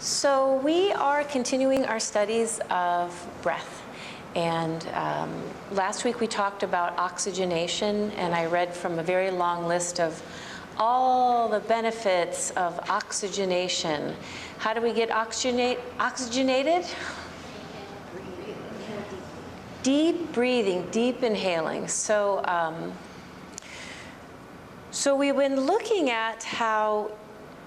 So we are continuing our studies of breath. And last week we talked about oxygenation, and I read from a very long list of all the benefits of oxygenation. How do we get oxygenated? Deep breathing, deep inhaling. So we've been looking at how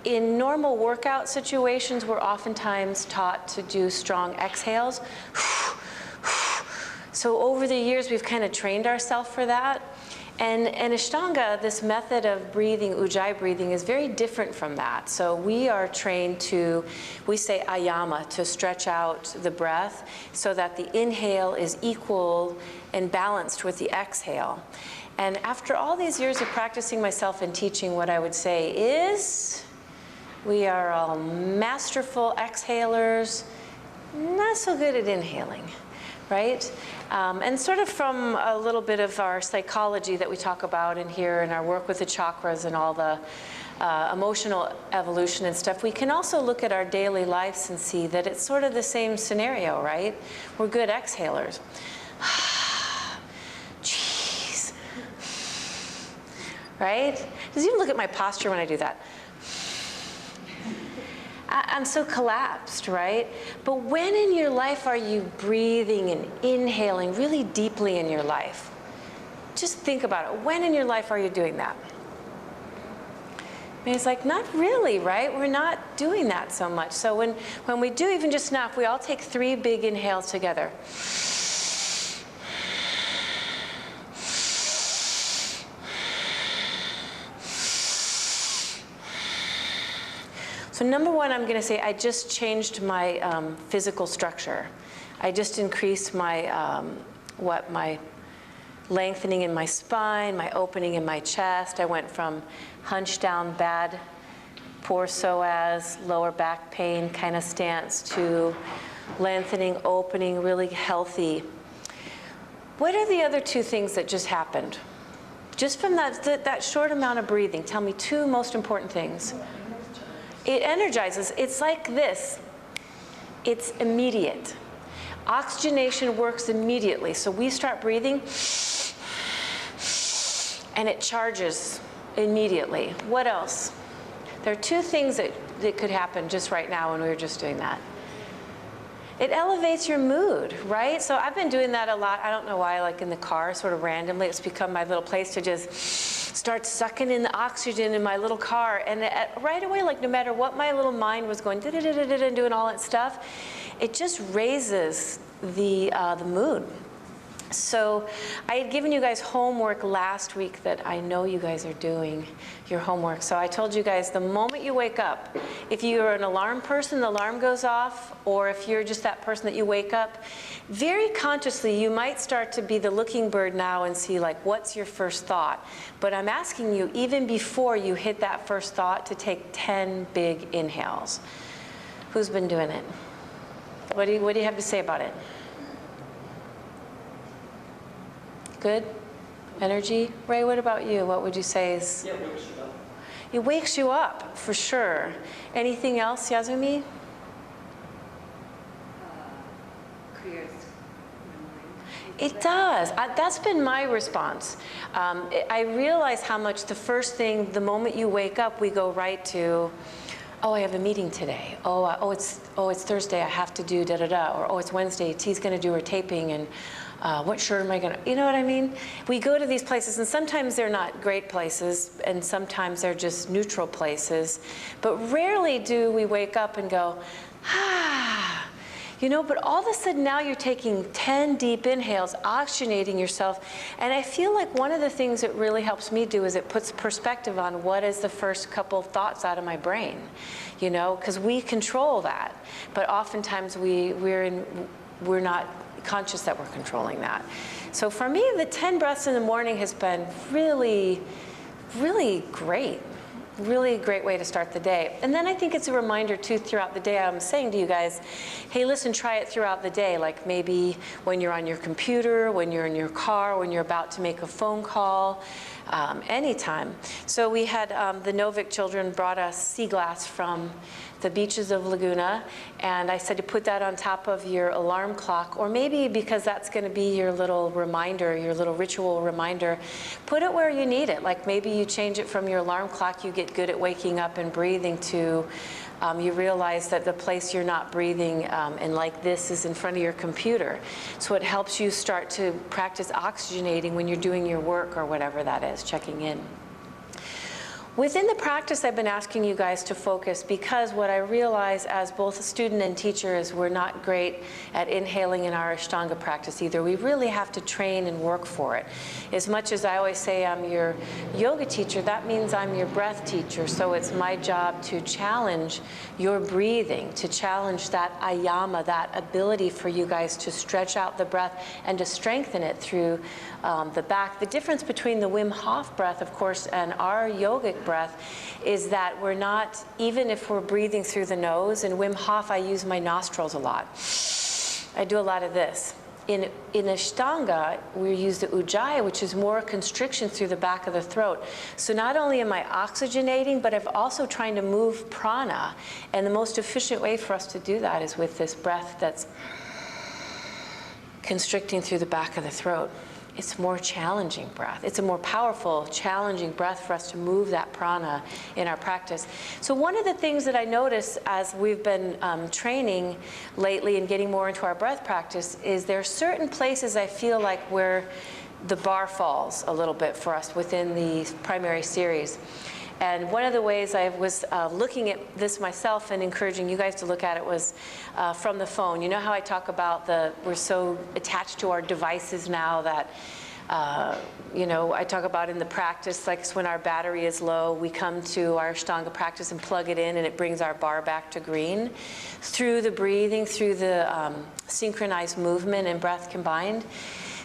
in normal workout situations, we're oftentimes taught to do strong exhales. So over the years, we've kind of trained ourselves for that. And Ashtanga, this method of breathing, Ujjayi breathing, is very different from that. So we are trained to, we say ayama, to stretch out the breath so that the inhale is equal and balanced with the exhale. And after all these years of practicing myself and teaching, what I would say is, we are all masterful exhalers, not so good at inhaling, right? And sort of from a little bit of our psychology that we talk about in here and our work with the chakras and all the emotional evolution and stuff, we can also look at our daily lives and see that it's sort of the same scenario, right? We're good exhalers. Jeez. Right? Just even look at my posture when I do that. I'm so collapsed, right? But when in your life are you breathing and inhaling really deeply in your life? Just think about it. When in your life are you doing that? I mean, it's like, not really, right? We're not doing that so much. So when we do, even just now, if we all take 3 big inhales together. So number one, I'm going to say I just changed my physical structure. I just increased my, my lengthening in my spine, my opening in my chest. I went from hunched down, bad, poor psoas, lower back pain kind of stance to lengthening, opening, really healthy. What are the other 2 things that just happened? Just from that short amount of breathing, tell me 2 most important things. It energizes. It's like this. It's immediate. Oxygenation works immediately. So we start breathing, and it charges immediately. What else? There are 2 things that could happen just right now when we were just doing that. It elevates your mood, right? So I've been doing that a lot. I don't know why, like in the car, sort of randomly, it's become my little place to just start sucking in the oxygen in my little car. And right away, like no matter what my little mind was going, and doing all that stuff, it just raises the mood. So I had given you guys homework last week that I know you guys are doing your homework. So I told you guys the moment you wake up, if you're an alarm person, the alarm goes off, or if you're just that person that you wake up, very consciously you might start to be the looking bird now and see like, what's your first thought? But I'm asking you, even before you hit that first thought, to take 10 big inhales. Who's been doing it? What do you have to say about it? Good? Energy? Ray, what about you? What would you say is? Yeah, it wakes you up. It wakes you up, for sure. Anything else, Yazumi? Clears my mind. It does. That's been my response. I realize how much the first thing, the moment you wake up, we go right to, oh, I have a meeting today. Oh, it's Thursday, I have to do da-da-da. Or, oh, it's Wednesday, T's going to do her taping, and what shirt am I going to, you know what I mean? We go to these places, and sometimes they're not great places, and sometimes they're just neutral places. But rarely do we wake up and go, ah. You know, but all of a sudden now you're taking 10 deep inhales, oxygenating yourself. And I feel like one of the things it really helps me do is it puts perspective on what is the first couple of thoughts out of my brain. You know, because we control that. But oftentimes we're not conscious that we're controlling that. So for me, the 10 breaths in the morning has been really, really great. Really great way to start the day. And then I think it's a reminder too throughout the day. I'm saying to you guys, hey, listen, try it throughout the day. Like maybe when you're on your computer, when you're in your car, when you're about to make a phone call, anytime. So we had the Novik children brought us sea glass from the beaches of Laguna, and I said to put that on top of your alarm clock, or maybe because that's going to be your little reminder, your little ritual reminder, put it where you need it. Like maybe you change it from your alarm clock, you get good at waking up and breathing, to you realize that the place you're not breathing and like this is in front of your computer. So it helps you start to practice oxygenating when you're doing your work or whatever that is, checking in. Within the practice, I've been asking you guys to focus, because what I realize as both a student and teacher is we're not great at inhaling in our Ashtanga practice either. We really have to train and work for it. As much as I always say I'm your yoga teacher, that means I'm your breath teacher. So it's my job to challenge your breathing, to challenge that ayama, that ability for you guys to stretch out the breath and to strengthen it through the back. The difference between the Wim Hof breath, of course, and our yogic breath is that we're not, even if we're breathing through the nose, in Wim Hof I use my nostrils a lot. I do a lot of this. In Ashtanga, we use the Ujjayi, which is more constriction through the back of the throat. So not only am I oxygenating, but I'm also trying to move prana. And the most efficient way for us to do that is with this breath that's constricting through the back of the throat. It's a more challenging breath. It's a more powerful, challenging breath for us to move that prana in our practice. So one of the things that I notice as we've been training lately and getting more into our breath practice is there are certain places I feel like where the bar falls a little bit for us within the primary series. And one of the ways I was looking at this myself and encouraging you guys to look at it was from the phone. You know how I talk about we're so attached to our devices now that, you know, I talk about in the practice, like when our battery is low, we come to our Ashtanga practice and plug it in and it brings our bar back to green. Through the breathing, through the synchronized movement and breath combined.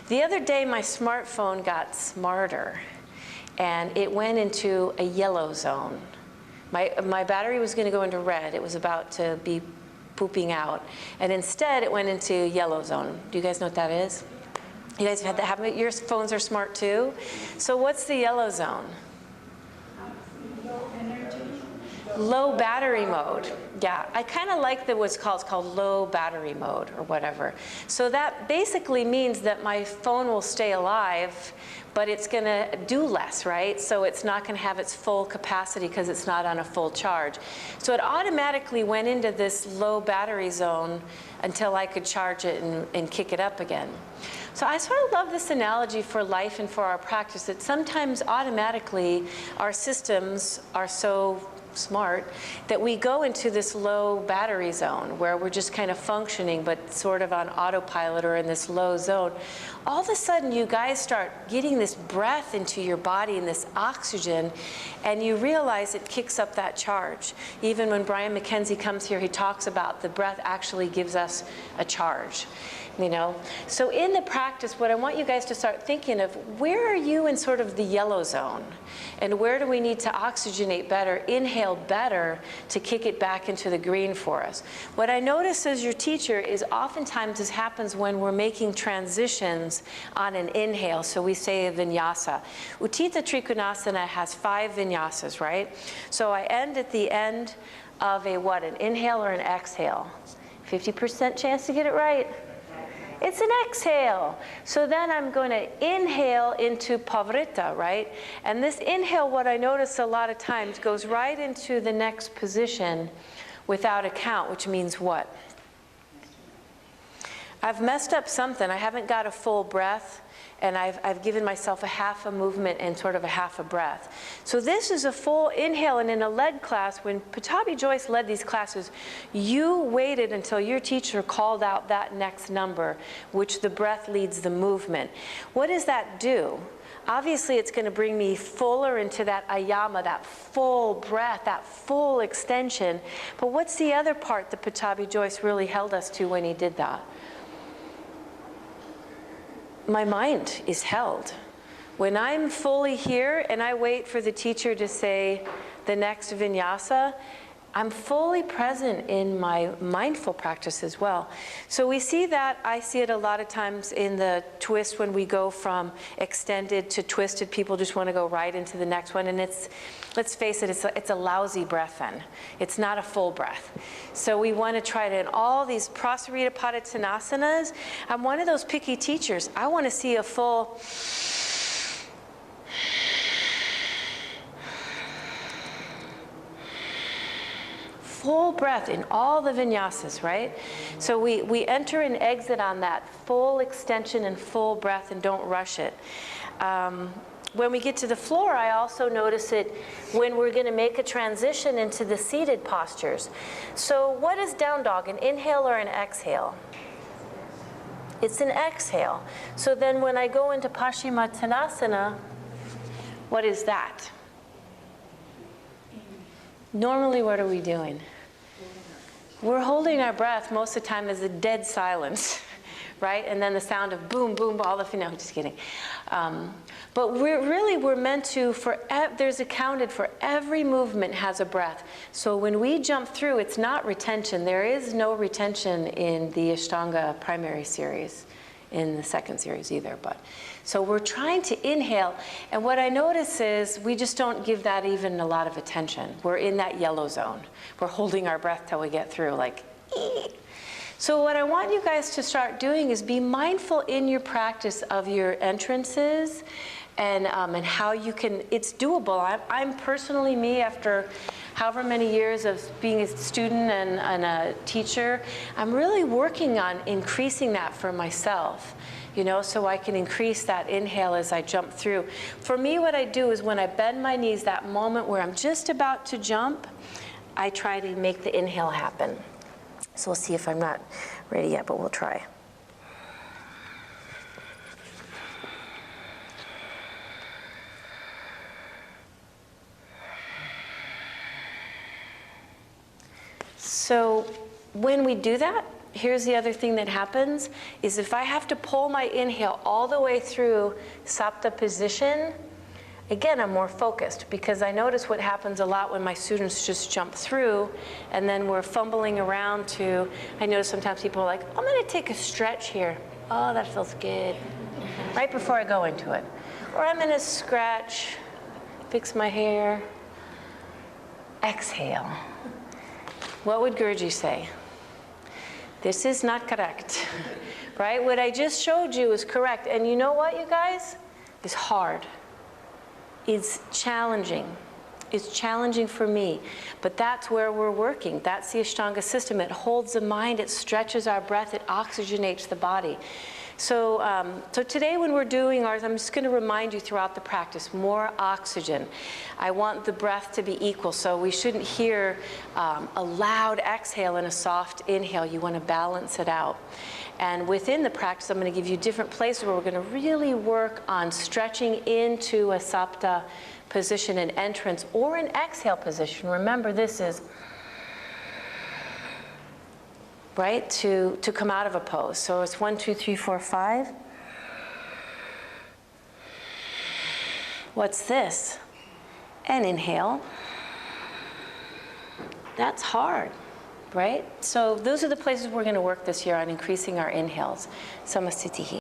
The other day my smartphone got smarter. And it went into a yellow zone. My battery was going to go into red. It was about to be pooping out. And instead, it went into yellow zone. Do you guys know what that is? You guys have had that happen? Your phones are smart too? So what's the yellow zone? Low energy. Low battery mode. Yeah, I kind of like what's called low battery mode or whatever. So that basically means that my phone will stay alive, but it's going to do less, right? So it's not going to have its full capacity because it's not on a full charge. So it automatically went into this low battery zone until I could charge it and kick it up again. So I sort of love this analogy for life and for our practice, that sometimes automatically our systems are so smart that we go into this low battery zone where we're just kind of functioning but sort of on autopilot or in this low zone. All of a sudden you guys start getting this breath into your body and this oxygen, and you realize it kicks up that charge. Even when Brian McKenzie comes here, he talks about the breath actually gives us a charge. You know, so in the practice, what I want you guys to start thinking of, where are you in sort of the yellow zone? And where do we need to oxygenate better, inhale better to kick it back into the green for us? What I notice as your teacher is oftentimes this happens when we're making transitions on an inhale. So we say a vinyasa. Utthita Trikonasana has 5 vinyasas, right? So I end at the end of a what? An inhale or an exhale? 50% chance to get it right. It's an exhale. So then I'm going to inhale into Pavrita, right? And this inhale, what I notice a lot of times, goes right into the next position without a count, which means what? I've messed up something. I haven't got a full breath, and I've given myself a half a movement and sort of a half a breath. So this is a full inhale, and in a lead class, when Pattabhi Jois led these classes, you waited until your teacher called out that next number, which the breath leads the movement. What does that do? Obviously, it's going to bring me fuller into that ayama, that full breath, that full extension. But what's the other part that Pattabhi Jois really held us to when he did that? My mind is held. When I'm fully here and I wait for the teacher to say, the next vinyasa, I'm fully present in my mindful practice as well. So we see that, I see it a lot of times in the twist when we go from extended to twisted. People just want to go right into the next one, and it's, let's face it, it's a lousy breath then. It's not a full breath. So we want to try to, in all these Prasarita Padotanasanas, I'm one of those picky teachers. I want to see a full breath in all the vinyasas, right? So we enter and exit on that full extension and full breath, and don't rush it. When we get to the floor, I also notice it when we're going to make a transition into the seated postures. So what is down dog, an inhale or an exhale? It's an exhale. So then when I go into Paschimottanasana, what is that? Normally, what are we doing? We're holding our breath most of the time as a dead silence, right? And then the sound of boom, boom, all the, no, just kidding. But we're meant to, there's accounted for every movement has a breath. So when we jump through, it's not retention. There is no retention in the Ashtanga primary series, in the second series either. But so we're trying to inhale, and what I notice is we just don't give that even a lot of attention. We're in that yellow zone. We're holding our breath till we get through, like, ee. So what I want you guys to start doing is be mindful in your practice of your entrances and how you can, it's doable. I'm personally, me, after however many years of being a student and a teacher, I'm really working on increasing that for myself, you know, so I can increase that inhale as I jump through. For me, what I do is when I bend my knees, that moment where I'm just about to jump, I try to make the inhale happen. So we'll see if I'm not ready yet, but we'll try. So when we do that, here's the other thing that happens, is if I have to pull my inhale all the way through Sapta position, again, I'm more focused, because I notice what happens a lot when my students just jump through and then we're fumbling around to, I notice sometimes people are like, I'm going to take a stretch here. Oh, that feels good. Right before I go into it. Or I'm going to scratch, fix my hair, exhale. What would Guruji say? This is not correct, right? What I just showed you is correct. And you know what, you guys? It's hard. It's challenging. It's challenging for me. But that's where we're working. That's the Ashtanga system. It holds the mind, it stretches our breath, it oxygenates the body. So, so today when we're doing ours, I'm just going to remind you throughout the practice, more oxygen. I want the breath to be equal, so we shouldn't hear a loud exhale and a soft inhale. You want to balance it out. And within the practice, I'm going to give you different places where we're going to really work on stretching into a Sapta position, an entrance, or an exhale position. Remember, this is right, to come out of a pose. So it's 1, 2, 3, 4, 5. What's this? An inhale. That's hard, right? So those are the places we're going to work this year on increasing our inhales. Samasthitihi.